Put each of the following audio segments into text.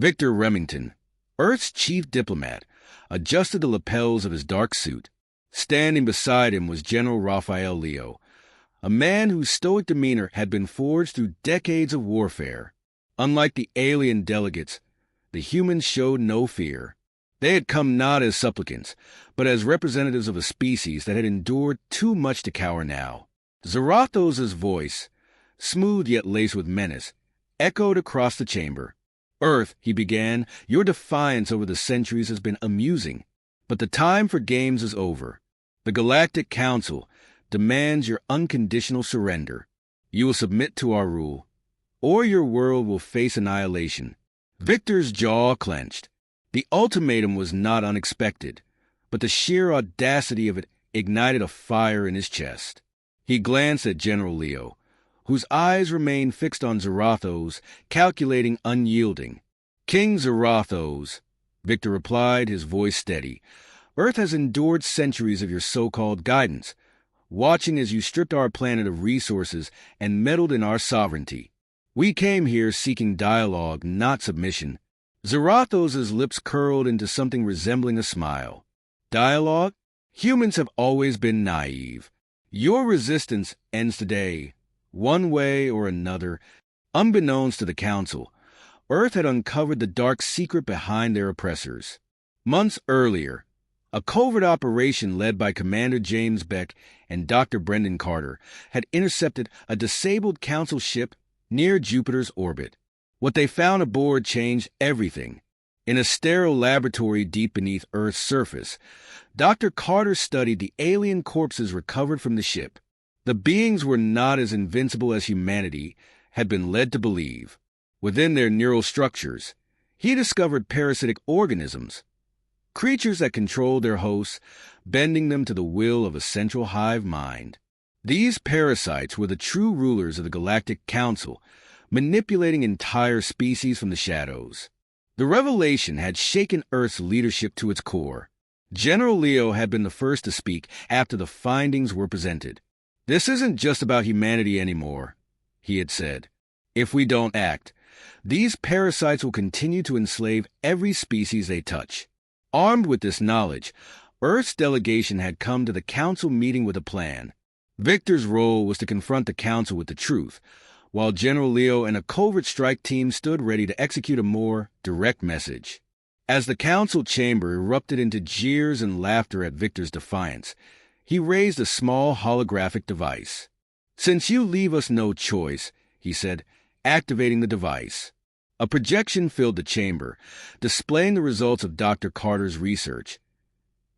Victor Remington, Earth's chief diplomat, adjusted the lapels of his dark suit. Standing beside him was General Raphael Leo, a man whose stoic demeanor had been forged through decades of warfare. Unlike the alien delegates, the humans showed no fear. They had come not as supplicants, but as representatives of a species that had endured too much to cower now. Zarathos' voice, smooth yet laced with menace, echoed across the chamber. "Earth," he began, "your defiance over the centuries has been amusing, but the time for games is over. The Galactic Council demands your unconditional surrender. You will submit to our rule, or your world will face annihilation." Victor's jaw clenched. The ultimatum was not unexpected, but the sheer audacity of it ignited a fire in his chest. He glanced at General Leo, whose eyes remained fixed on Zarathos, calculating, unyielding. "King Zarathos," Victor replied, his voice steady, "Earth has endured centuries of your so-called guidance, watching as you stripped our planet of resources and meddled in our sovereignty. We came here seeking dialogue, not submission." Zarathos' lips curled into something resembling a smile. "Dialogue? Humans have always been naive. Your resistance ends today, one way or another." Unbeknownst to the Council, Earth had uncovered the dark secret behind their oppressors. Months earlier, a covert operation led by Commander James Beck and Dr. Brendan Carter had intercepted a disabled Council ship near Jupiter's orbit. What they found aboard changed everything. In a sterile laboratory deep beneath Earth's surface, Dr. Carter studied the alien corpses recovered from the ship. The beings were not as invincible as humanity had been led to believe. Within their neural structures, he discovered parasitic organisms, creatures that controlled their hosts, bending them to the will of a central hive mind. These parasites were the true rulers of the Galactic Council, manipulating entire species from the shadows. The revelation had shaken Earth's leadership to its core. General Leo had been the first to speak after the findings were presented. "This isn't just about humanity anymore," he had said. "If we don't act, these parasites will continue to enslave every species they touch." Armed with this knowledge, Earth's delegation had come to the Council meeting with a plan. Victor's role was to confront the Council with the truth, while General Leo and a covert strike team stood ready to execute a more direct message. As the Council chamber erupted into jeers and laughter at Victor's defiance, he raised a small holographic device. "Since you leave us no choice," he said, activating the device. A projection filled the chamber, displaying the results of Dr. Carter's research.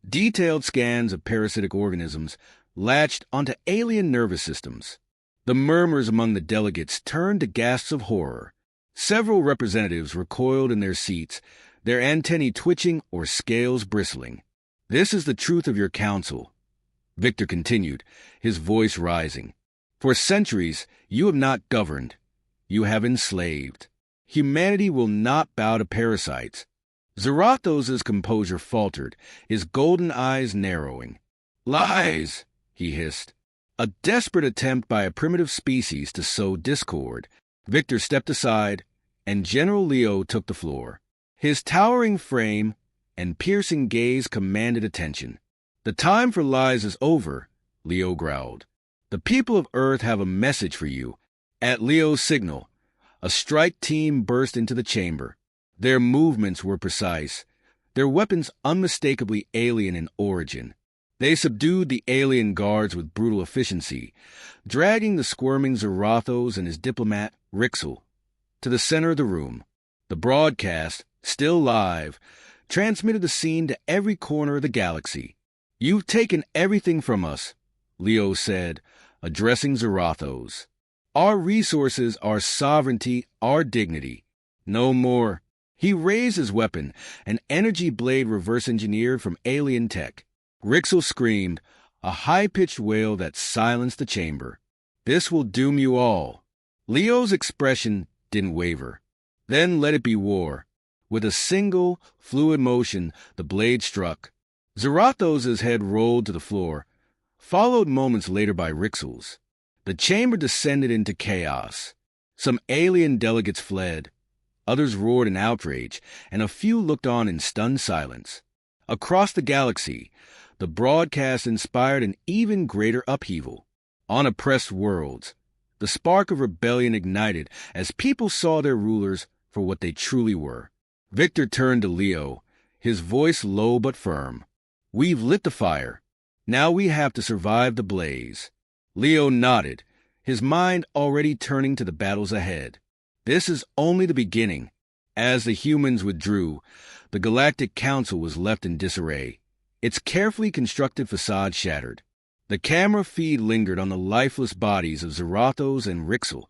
Detailed scans of parasitic organisms latched onto alien nervous systems. The murmurs among the delegates turned to gasps of horror. Several representatives recoiled in their seats, their antennae twitching or scales bristling. "This is the truth of your council," Victor continued, his voice rising. "For centuries, you have not governed. You have enslaved. Humanity will not bow to parasites." Zarathos' composure faltered, his golden eyes narrowing. "Lies!" he hissed. A desperate attempt by a primitive species to sow discord. Victor stepped aside, and General Leo took the floor. His towering frame and piercing gaze commanded attention. "The time for lies is over," Leo growled. "The people of Earth have a message for you." At Leo's signal, a strike team burst into the chamber. Their movements were precise, their weapons unmistakably alien in origin. They subdued the alien guards with brutal efficiency, dragging the squirming Zarathos and his diplomat, Rixel, to the center of the room. The broadcast, still live, transmitted the scene to every corner of the galaxy. "You've taken everything from us," Leo said, addressing Zarathos. "Our resources, our sovereignty, our dignity. No more." He raised his weapon, an energy blade reverse-engineered from alien tech. Rixel screamed, a high-pitched wail that silenced the chamber. "This will doom you all." Leo's expression didn't waver. "Then let it be war." With a single, fluid motion, the blade struck. Zarathos' head rolled to the floor, followed moments later by Rixel's. The chamber descended into chaos. Some alien delegates fled. Others roared in outrage, and a few looked on in stunned silence. Across the galaxy, the broadcast inspired an even greater upheaval. On oppressed worlds, the spark of rebellion ignited as people saw their rulers for what they truly were. Victor turned to Leo, his voice low but firm. "We've lit the fire. Now we have to survive the blaze." Leo nodded, his mind already turning to the battles ahead. This is only the beginning. As the humans withdrew, the Galactic Council was left in disarray, its carefully constructed facade shattered. The camera feed lingered on the lifeless bodies of Zarathos and Rixel,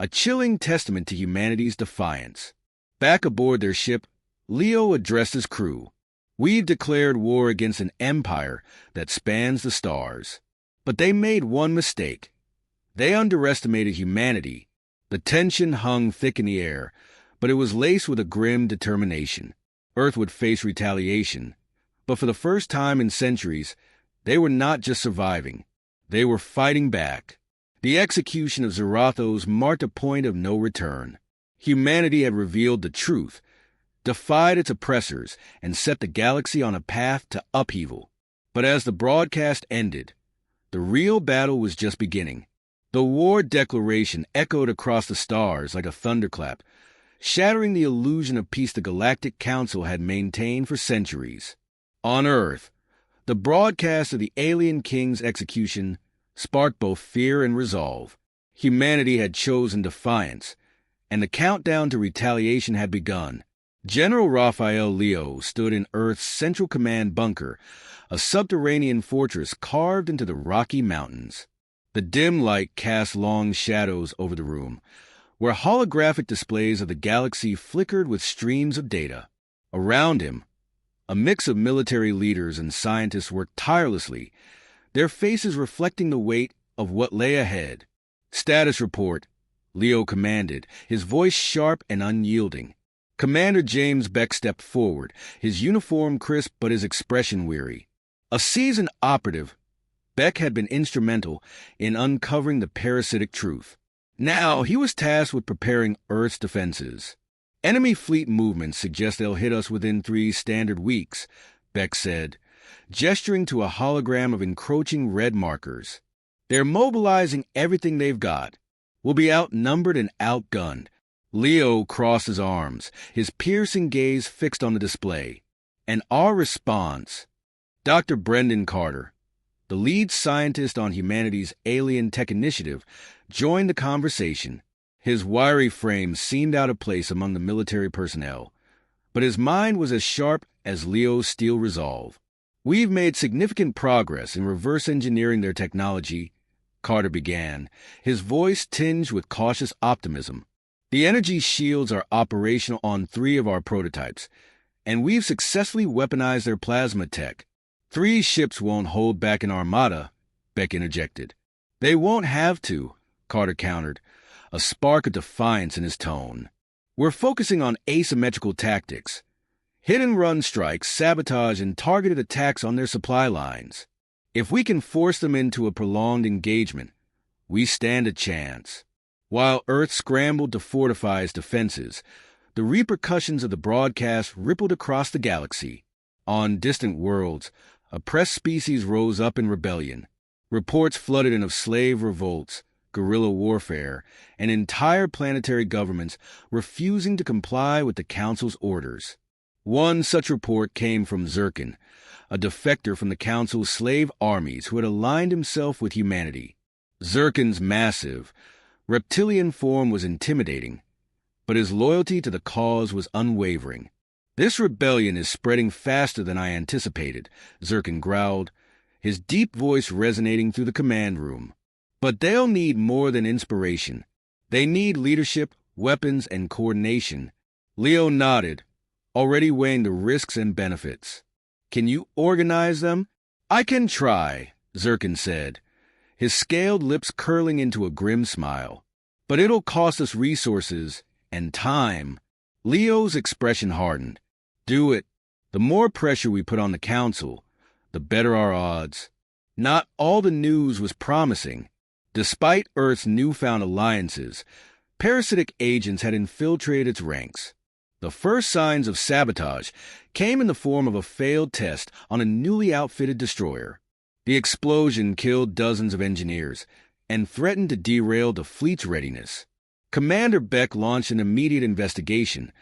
a chilling testament to humanity's defiance. Back aboard their ship, Leo addressed his crew. "We've declared war against an empire that spans the stars. But they made one mistake. They underestimated humanity." The tension hung thick in the air, but it was laced with a grim determination. Earth would face retaliation, but for the first time in centuries, they were not just surviving. They were fighting back. The execution of Zarathos marked a point of no return. Humanity had revealed the truth, defied its oppressors, and set the galaxy on a path to upheaval. But as the broadcast ended, the real battle was just beginning. The war declaration echoed across the stars like a thunderclap, shattering the illusion of peace the Galactic Council had maintained for centuries. On Earth, the broadcast of the alien king's execution sparked both fear and resolve. Humanity had chosen defiance, and the countdown to retaliation had begun. General Raphael Leo stood in Earth's Central Command bunker, a subterranean fortress carved into the Rocky Mountains. The dim light cast long shadows over the room, where holographic displays of the galaxy flickered with streams of data. Around him, a mix of military leaders and scientists worked tirelessly, their faces reflecting the weight of what lay ahead. "Status report," Leo commanded, his voice sharp and unyielding. Commander James Beck stepped forward, his uniform crisp but his expression weary. A seasoned operative, Beck had been instrumental in uncovering the parasitic truth. Now he was tasked with preparing Earth's defenses. "Enemy fleet movements suggest they'll hit us within 3 standard weeks," Beck said, gesturing to a hologram of encroaching red markers. "They're mobilizing everything they've got. We'll be outnumbered and outgunned." Leo crossed his arms, his piercing gaze fixed on the display. "And our response?" Dr. Brendan Carter, the lead scientist on humanity's alien tech initiative, joined the conversation. His wiry frame seemed out of place among the military personnel, but his mind was as sharp as Leo's steel resolve. "We've made significant progress in reverse engineering their technology," Carter began, his voice tinged with cautious optimism. "The energy shields are operational on 3 of our prototypes, and we've successfully weaponized their plasma tech. 3 ships won't hold back an armada," Beck interjected. "They won't have to," Carter countered, a spark of defiance in his tone. "We're focusing on asymmetrical tactics, hit-and-run strikes, sabotage, and targeted attacks on their supply lines. If we can force them into a prolonged engagement, we stand a chance." While Earth scrambled to fortify its defenses, the repercussions of the broadcast rippled across the galaxy. On distant worlds, oppressed species rose up in rebellion. Reports flooded in of slave revolts, guerrilla warfare, and entire planetary governments refusing to comply with the Council's orders. One such report came from Zircon, a defector from the Council's slave armies who had aligned himself with humanity. Zircon's massive, reptilian form was intimidating, but his loyalty to the cause was unwavering. "This rebellion is spreading faster than I anticipated," Zircon growled, his deep voice resonating through the command room. "But they'll need more than inspiration. They need leadership, weapons, and coordination." Leo nodded, already weighing the risks and benefits. "Can you organize them?" "I can try," Zircon said, his scaled lips curling into a grim smile. "But it'll cost us resources and time." Leo's expression hardened. "Do it. The more pressure we put on the Council, the better our odds." Not all the news was promising. Despite Earth's newfound alliances, Parasitic agents had infiltrated its ranks. The first signs of sabotage came in the form of a failed test on a newly outfitted destroyer. The explosion killed dozens of engineers and threatened to derail the fleet's readiness. Commander Beck launched an immediate investigation,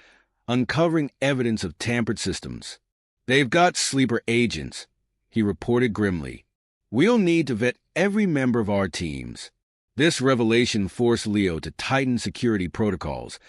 uncovering evidence of tampered systems. "They've got sleeper agents," he reported grimly. "We'll need to vet every member of our teams." This revelation forced Leo to tighten security protocols,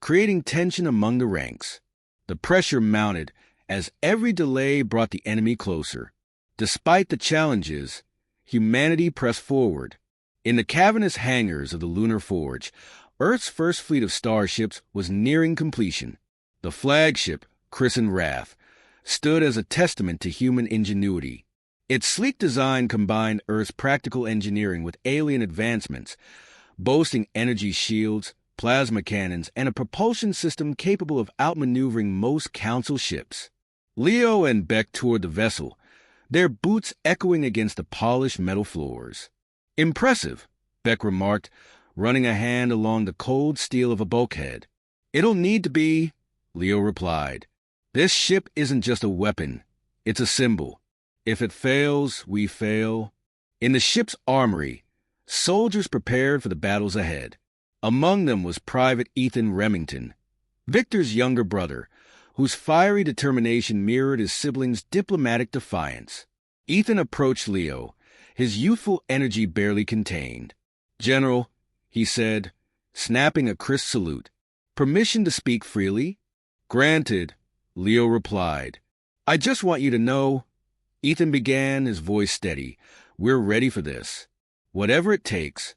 creating tension among the ranks. The pressure mounted as every delay brought the enemy closer. Despite the challenges, humanity pressed forward. In the cavernous hangars of the Lunar Forge, Earth's first fleet of starships was nearing completion. The flagship, christened Wrath, stood as a testament to human ingenuity. Its sleek design combined Earth's practical engineering with alien advancements, boasting energy shields, plasma cannons, and a propulsion system capable of outmaneuvering most Council ships. Leo and Beck toured the vessel, their boots echoing against the polished metal floors. "Impressive," Beck remarked, running a hand along the cold steel of a bulkhead. "It'll need to be," Leo replied. "This ship isn't just a weapon, it's a symbol. If it fails, we fail." In the ship's armory, soldiers prepared for the battles ahead. Among them was Private Ethan Remington, Victor's younger brother, whose fiery determination mirrored his siblings' diplomatic defiance. Ethan approached Leo, his youthful energy barely contained. "General," he said, snapping a crisp salute, "permission to speak freely?" "Granted," Leo replied. "I just want you to know," Ethan began, his voice steady, "we're ready for this. Whatever it takes.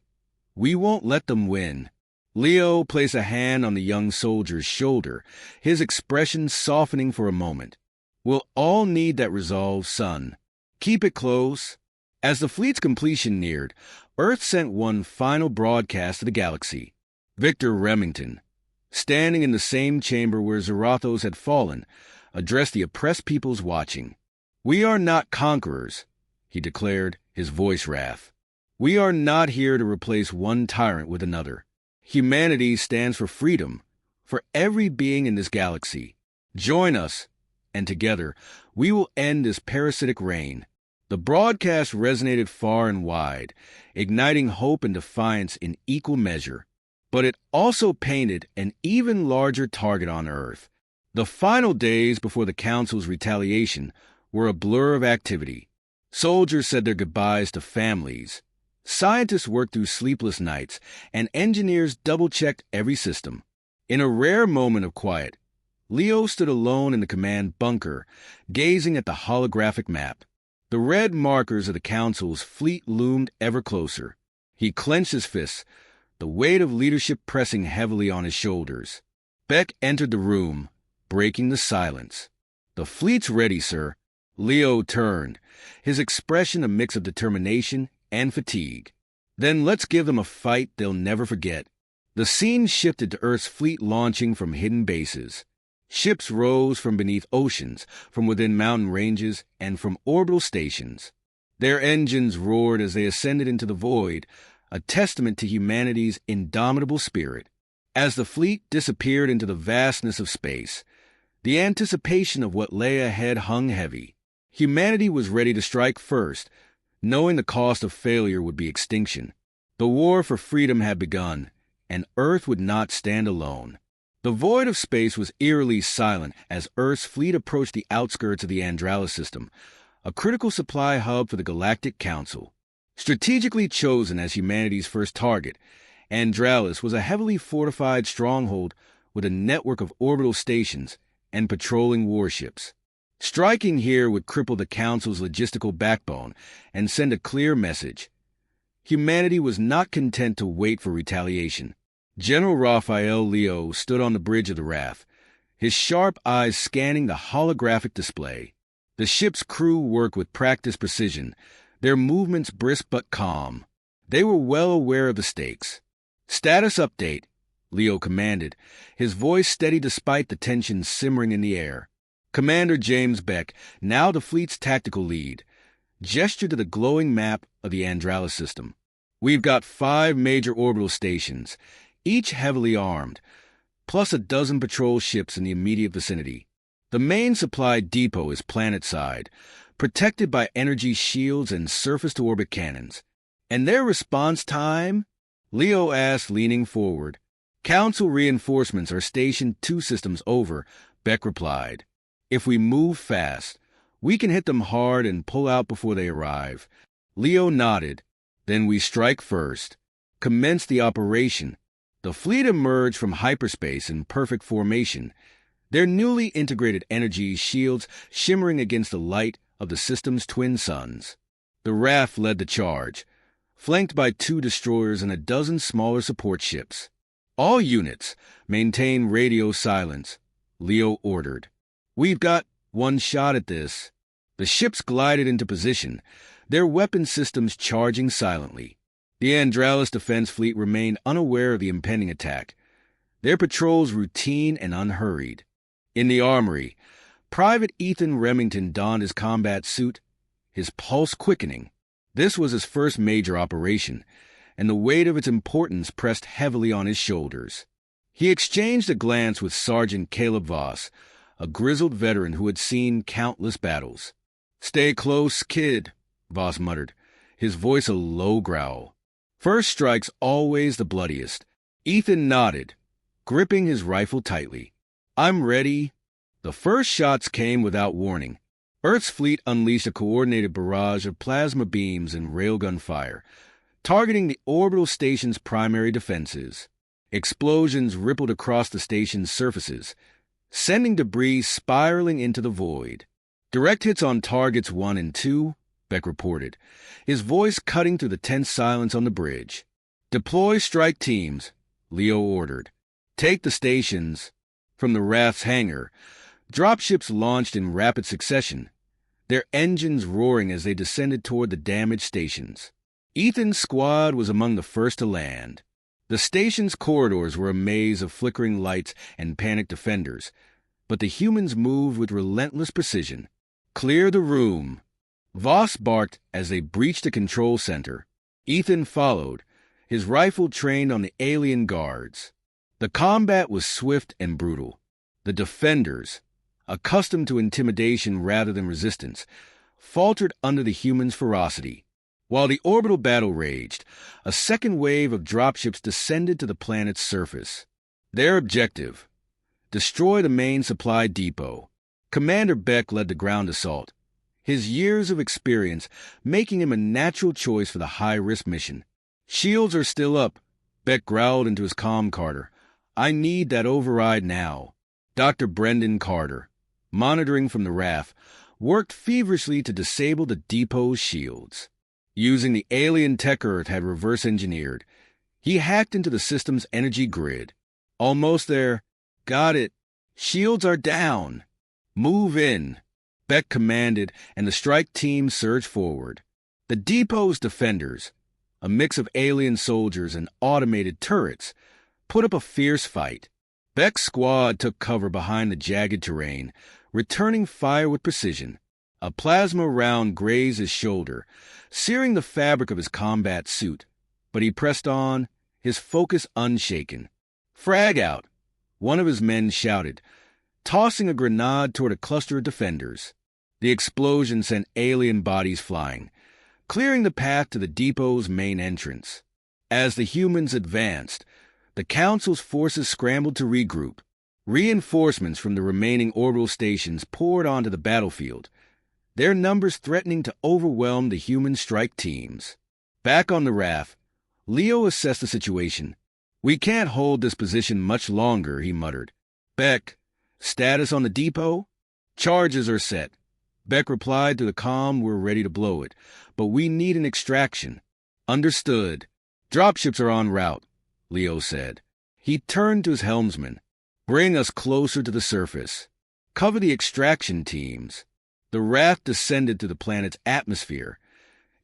We won't let them win." Leo placed a hand on the young soldier's shoulder, his expression softening for a moment. "We'll all need that resolve, son. Keep it close." As the fleet's completion neared, Earth sent one final broadcast to the galaxy. Victor Remington, standing in the same chamber where Zarathos had fallen, addressed the oppressed peoples watching. "We are not conquerors," he declared, his voice wrath. "We are not here to replace one tyrant with another. Humanity stands for freedom, for every being in this galaxy. Join us, and together we will end this parasitic reign." The broadcast resonated far and wide, igniting hope and defiance in equal measure. But it also painted an even larger target on Earth. The final days before the Council's retaliation were a blur of activity. Soldiers said their goodbyes to families. Scientists worked through sleepless nights, and engineers double-checked every system. In a rare moment of quiet, Leo stood alone in the command bunker, gazing at the holographic map. The red markers of the Council's fleet loomed ever closer. He clenched his fists, the weight of leadership pressing heavily on his shoulders. Beck entered the room, breaking the silence. "The fleet's ready, sir." Leo turned, his expression a mix of determination and fatigue. "Then let's give them a fight they'll never forget." The scene shifted to Earth's fleet launching from hidden bases. Ships rose from beneath oceans, from within mountain ranges, and from orbital stations. Their engines roared as they ascended into the void, a testament to humanity's indomitable spirit. As the fleet disappeared into the vastness of space, the anticipation of what lay ahead hung heavy. Humanity was ready to strike first, knowing the cost of failure would be extinction. The war for freedom had begun, and Earth would not stand alone. The void of space was eerily silent as Earth's fleet approached the outskirts of the Andralis system, a critical supply hub for the Galactic Council. Strategically chosen as humanity's first target, Andralis was a heavily fortified stronghold with a network of orbital stations and patrolling warships. Striking here would cripple the Council's logistical backbone and send a clear message. Humanity was not content to wait for retaliation. General Raphael Leo stood on the bridge of the Wrath, his sharp eyes scanning the holographic display. The ship's crew worked with practiced precision, their movements brisk but calm. They were well aware of the stakes. "Status update," Leo commanded, his voice steady despite the tension simmering in the air. Commander James Beck, now the fleet's tactical lead, gestured to the glowing map of the Andralis system. "We've got 5 major orbital stations, each heavily armed, plus a dozen patrol ships in the immediate vicinity. The main supply depot is planet-side, protected by energy shields and surface-to-orbit cannons. And their response time? Leo asked, leaning forward. Council reinforcements are stationed 2 systems over, Beck replied. If we move fast, we can hit them hard and pull out before they arrive. Leo nodded. Then we strike first. Commence the operation. The fleet emerged from hyperspace in perfect formation, their newly integrated energy shields shimmering against the light of the system's twin suns. The raft led the charge, flanked by 2 destroyers and a dozen smaller support ships. All units maintain radio silence, Leo ordered. We've got 1 shot at this. The ships glided into position, their weapon systems charging silently. The Andralis defense fleet remained unaware of the impending attack, their patrols routine and unhurried. In the armory, Private Ethan Remington donned his combat suit, his pulse quickening. This was his first major operation, and the weight of its importance pressed heavily on his shoulders. He exchanged a glance with Sergeant Caleb Voss, a grizzled veteran who had seen countless battles. "Stay close, kid," Voss muttered, his voice a low growl. "First strike's always the bloodiest." Ethan nodded, gripping his rifle tightly. "I'm ready." The first shots came without warning. Earth's fleet unleashed a coordinated barrage of plasma beams and railgun fire, targeting the orbital station's primary defenses. Explosions rippled across the station's surfaces, sending debris spiraling into the void. "Direct hits on targets 1 and 2, Beck reported, his voice cutting through the tense silence on the bridge. "Deploy strike teams," Leo ordered. "Take the stations." From the raft's hangar, dropships launched in rapid succession, their engines roaring as they descended toward the damaged stations. Ethan's squad was among the first to land. The station's corridors were a maze of flickering lights and panicked defenders, but the humans moved with relentless precision. "Clear the room," Voss barked as they breached the control center. Ethan followed, his rifle trained on the alien guards. The combat was swift and brutal. The defenders, accustomed to intimidation rather than resistance, faltered under the humans' ferocity. While the orbital battle raged, a second wave of dropships descended to the planet's surface. Their objective: destroy the main supply depot. Commander Beck led the ground assault, his years of experience making him a natural choice for the high-risk mission. "Shields are still up," Beck growled into his comm Carter. "I need that override now." Dr. Brendan Carter, monitoring from the raft, worked feverishly to disable the depot's shields. Using the alien tech Earth had reverse-engineered, he hacked into the system's energy grid. "Almost there. Got it. Shields are down. Move in," Beck commanded, and the strike team surged forward. The depot's defenders, a mix of alien soldiers and automated turrets, put up a fierce fight. Beck's squad took cover behind the jagged terrain, returning fire with precision. A plasma round grazed his shoulder, searing the fabric of his combat suit, but he pressed on, his focus unshaken. "Frag out," one of his men shouted, tossing a grenade toward a cluster of defenders. The explosion sent alien bodies flying, clearing the path to the depot's main entrance. As the humans advanced, the Council's forces scrambled to regroup. Reinforcements from the remaining orbital stations poured onto the battlefield, their numbers threatening to overwhelm the human strike teams. Back on the raft, Leo assessed the situation. "We can't hold this position much longer," he muttered. "Beck, status on the depot?" "Charges are set." Beck replied to the comm, "We're ready to blow it, but we need an extraction." "Understood. Dropships are en route," Leo said. He turned to his helmsman. "Bring us closer to the surface. Cover the extraction teams." The raft descended to the planet's atmosphere,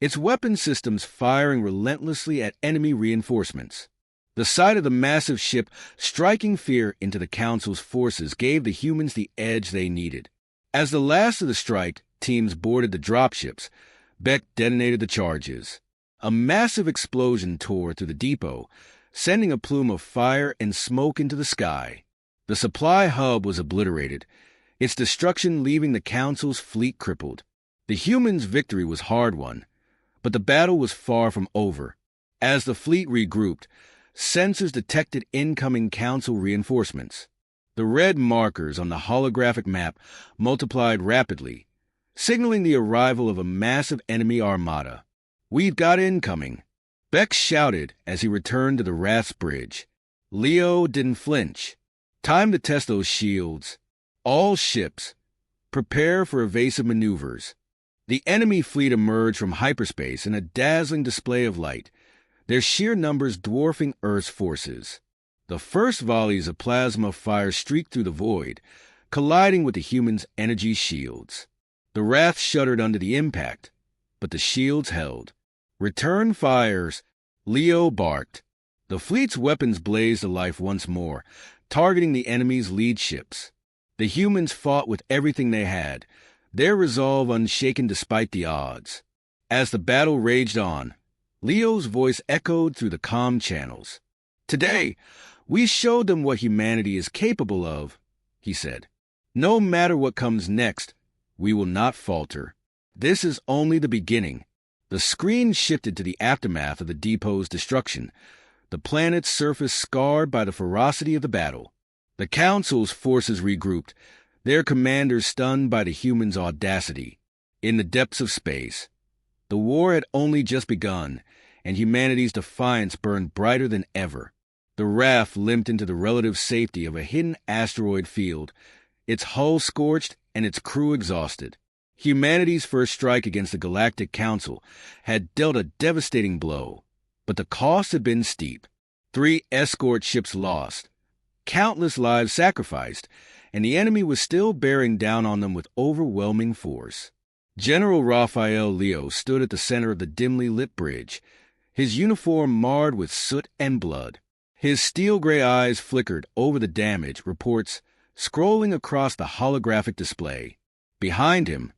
its weapon systems firing relentlessly at enemy reinforcements. The sight of the massive ship striking fear into the Council's forces gave the humans the edge they needed. As the last of the strike teams boarded the dropships, Beck detonated the charges. A massive explosion tore through the depot, sending a plume of fire and smoke into the sky. The supply hub was obliterated, its destruction leaving the Council's fleet crippled. The humans' victory was hard-won, but the battle was far from over. As the fleet regrouped, sensors detected incoming Council reinforcements. The red markers on the holographic map multiplied rapidly, signaling the arrival of a massive enemy armada. "We've got incoming," Beck shouted as he returned to the Wrath's bridge. Leo didn't flinch. "Time to test those shields. All ships, prepare for evasive maneuvers." The enemy fleet emerged from hyperspace in a dazzling display of light, their sheer numbers dwarfing Earth's forces. The first volleys of plasma fire streaked through the void, colliding with the humans' energy shields. The Wrath shuddered under the impact, but the shields held. "Return fires," Leo barked. The fleet's weapons blazed to life once more, targeting the enemy's lead ships. The humans fought with everything they had, their resolve unshaken despite the odds. As the battle raged on, Leo's voice echoed through the comm channels. "Today, we showed them what humanity is capable of," he said. "No matter what comes next, we will not falter. This is only the beginning." The screen shifted to the aftermath of the depot's destruction, the planet's surface scarred by the ferocity of the battle. The Council's forces regrouped, their commanders stunned by the humans' audacity. In the depths of space, the war had only just begun, and humanity's defiance burned brighter than ever. The raft limped into the relative safety of a hidden asteroid field, its hull scorched and its crew exhausted. Humanity's first strike against the Galactic Council had dealt a devastating blow, but the cost had been steep. 3 escort ships lost, countless lives sacrificed, and the enemy was still bearing down on them with overwhelming force. General Raphael Leo stood at the center of the dimly lit bridge, his uniform marred with soot and blood. His steel-gray eyes flickered over the damage reports scrolling across the holographic display. Behind him,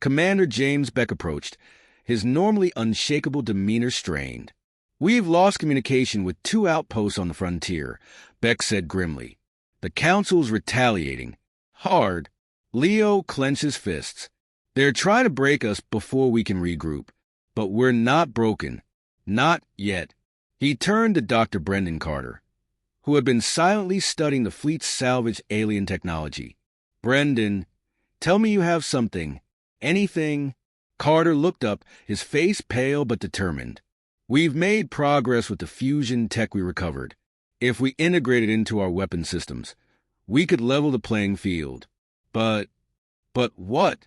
Commander James Beck approached, his normally unshakable demeanor strained. "We've lost communication with 2 outposts on the frontier," Beck said grimly. "The Council's retaliating. Hard." Leo clenched his fists. "They're trying to break us before we can regroup. But we're not broken. Not yet." He turned to Dr. Brendan Carter, who had been silently studying the fleet's salvaged alien technology. "Brendan, tell me you have something. Anything." Carter looked up, his face pale but determined. "We've made progress with the fusion tech we recovered. If we integrate it into our weapon systems, we could level the playing field. But what?"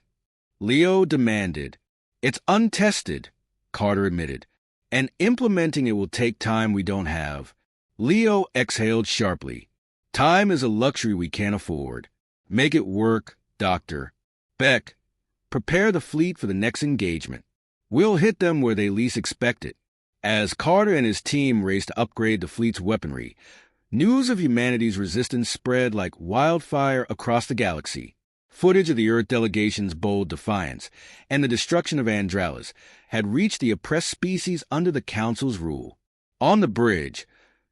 Leo demanded. "It's untested," Carter admitted, "and implementing it will take time we don't have." Leo exhaled sharply. "Time is a luxury we can't afford. Make it work, Doctor. Beck, prepare the fleet for the next engagement. We'll hit them where they least expect it." As Carter and his team raced to upgrade the fleet's weaponry, news of humanity's resistance spread like wildfire across the galaxy. Footage of the Earth delegation's bold defiance and the destruction of Andralis had reached the oppressed species under the Council's rule. On the bridge,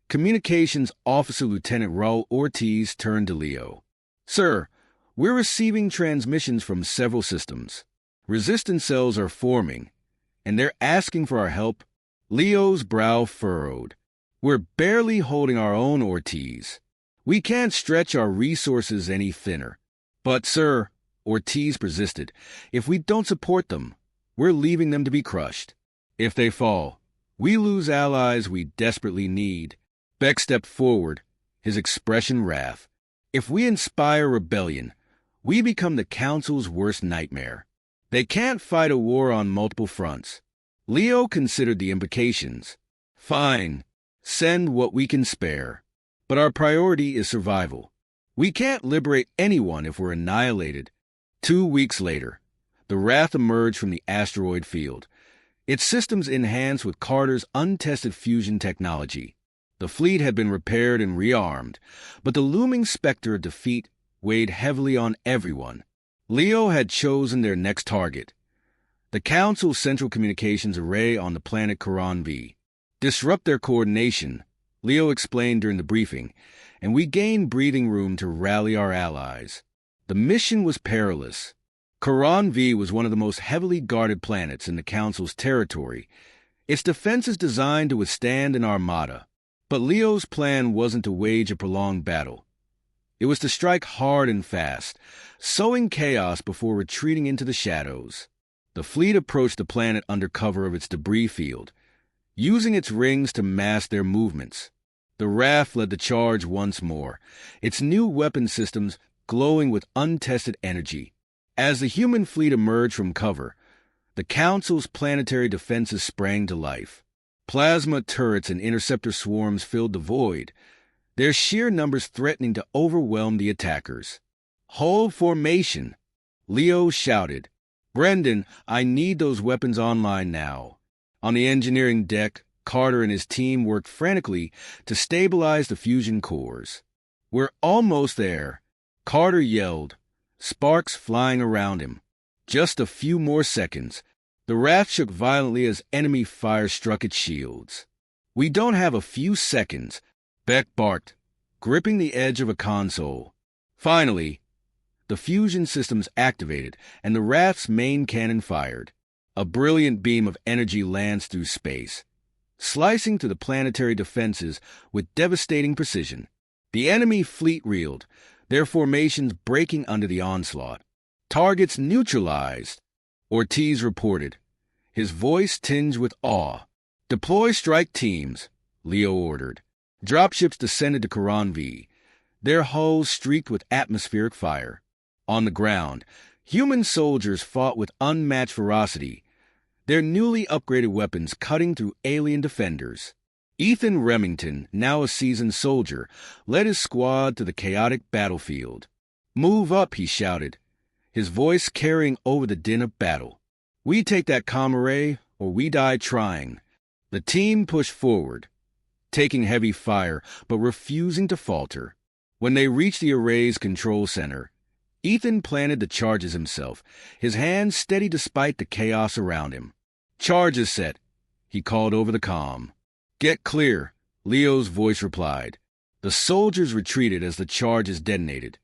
Communications Officer Lieutenant Raul Ortiz turned to Leo. "Sir, we're receiving transmissions from several systems. Resistance cells are forming, and they're asking for our help." Leo's brow furrowed. "We're barely holding our own, Ortiz. We can't stretch our resources any thinner." "But, sir," Ortiz persisted, "if we don't support them, we're leaving them to be crushed. If they fall, we lose allies we desperately need." Beck stepped forward, his expression wrath. "If we inspire rebellion, we become the Council's worst nightmare. They can't fight a war on multiple fronts." Leo considered the implications. "Fine, send what we can spare. But our priority is survival. We can't liberate anyone if we're annihilated." 2 weeks later, the Wrath emerged from the asteroid field, its systems enhanced with Carter's untested fusion technology. The fleet had been repaired and rearmed, but the looming specter of defeat weighed heavily on everyone. Leo had chosen their next target, the Council's central communications array on the planet Quran V. Disrupt their coordination, Leo explained during the briefing, and we gained breathing room to rally our allies. The mission was perilous. Charon V was one of the most heavily guarded planets in the Council's territory. Its defenses designed to withstand an armada. But Leo's plan wasn't to wage a prolonged battle. It was to strike hard and fast, sowing chaos before retreating into the shadows. The fleet approached the planet under cover of its debris field, using its rings to mask their movements. The raft led the charge once more, its new weapon systems glowing with untested energy. As the human fleet emerged from cover, the Council's planetary defenses sprang to life. Plasma turrets and interceptor swarms filled the void, their sheer numbers threatening to overwhelm the attackers. "Hold formation!" Leo shouted. "Brendan, I need those weapons online now." On the engineering deck, Carter and his team worked frantically to stabilize the fusion cores. "We're almost there," Carter yelled, sparks flying around him. Just a few more seconds. The raft shook violently as enemy fire struck its shields. "We don't have a few seconds," Beck barked, gripping the edge of a console. Finally, the fusion systems activated, and the raft's main cannon fired. A brilliant beam of energy lanced through space, slicing through the planetary defenses with devastating precision. The enemy fleet reeled, their formations breaking under the onslaught. "Targets neutralized," Ortiz reported, his voice tinged with awe. "Deploy strike teams," Leo ordered. Dropships descended to Charon V, their hulls streaked with atmospheric fire. On the ground, human soldiers fought with unmatched ferocity, their newly upgraded weapons cutting through alien defenders. Ethan Remington, now a seasoned soldier, led his squad to the chaotic battlefield. "Move up," he shouted, his voice carrying over the din of battle. "We take that comm array, or we die trying." The team pushed forward, taking heavy fire, but refusing to falter. When they reached the array's control center, Ethan planted the charges himself, his hands steady despite the chaos around him. "Charges set," he called over the comm. "Get clear," Leo's voice replied. The soldiers retreated as the charges detonated,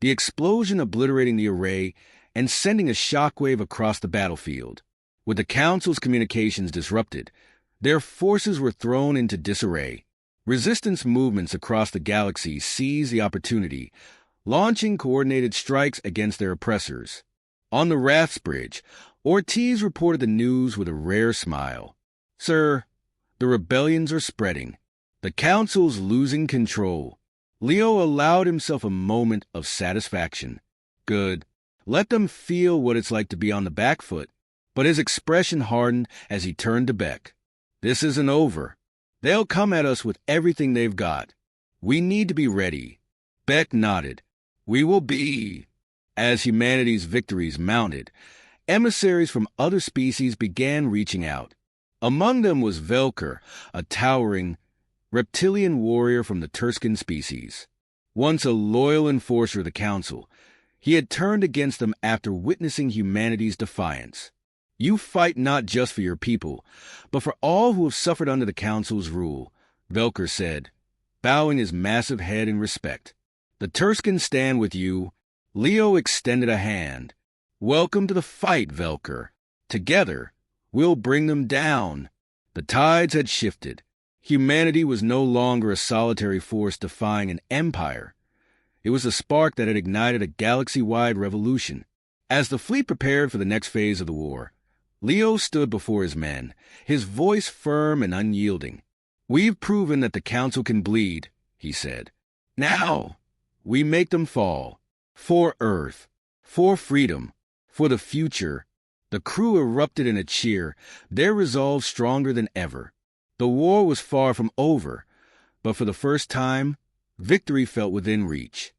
the explosion obliterating the array and sending a shockwave across the battlefield. With the Council's communications disrupted, their forces were thrown into disarray. Resistance movements across the galaxy seized the opportunity, launching coordinated strikes against their oppressors. On the raft's bridge, Ortiz reported the news with a rare smile. "Sir, the rebellions are spreading. The Council's losing control." Leo allowed himself a moment of satisfaction. "Good. Let them feel what it's like to be on the back foot." But his expression hardened as he turned to Beck. "This isn't over. They'll come at us with everything they've got. We need to be ready." Beck nodded. "We will be." As humanity's victories mounted, emissaries from other species began reaching out. Among them was Velker, a towering, reptilian warrior from the Turscan species. Once a loyal enforcer of the Council, he had turned against them after witnessing humanity's defiance. "You fight not just for your people, but for all who have suffered under the Council's rule," Velker said, bowing his massive head in respect. "The Turscans stand with you." Leo extended a hand. "Welcome to the fight, Velker. Together, we'll bring them down." The tides had shifted. Humanity was no longer a solitary force defying an empire. It was a spark that had ignited a galaxy-wide revolution. As the fleet prepared for the next phase of the war, Leo stood before his men, his voice firm and unyielding. "We've proven that the Council can bleed," he said. "Now, we make them fall. For Earth, for freedom, for the future." The crew erupted in a cheer, their resolve stronger than ever. The war was far from over, but for the first time, victory felt within reach.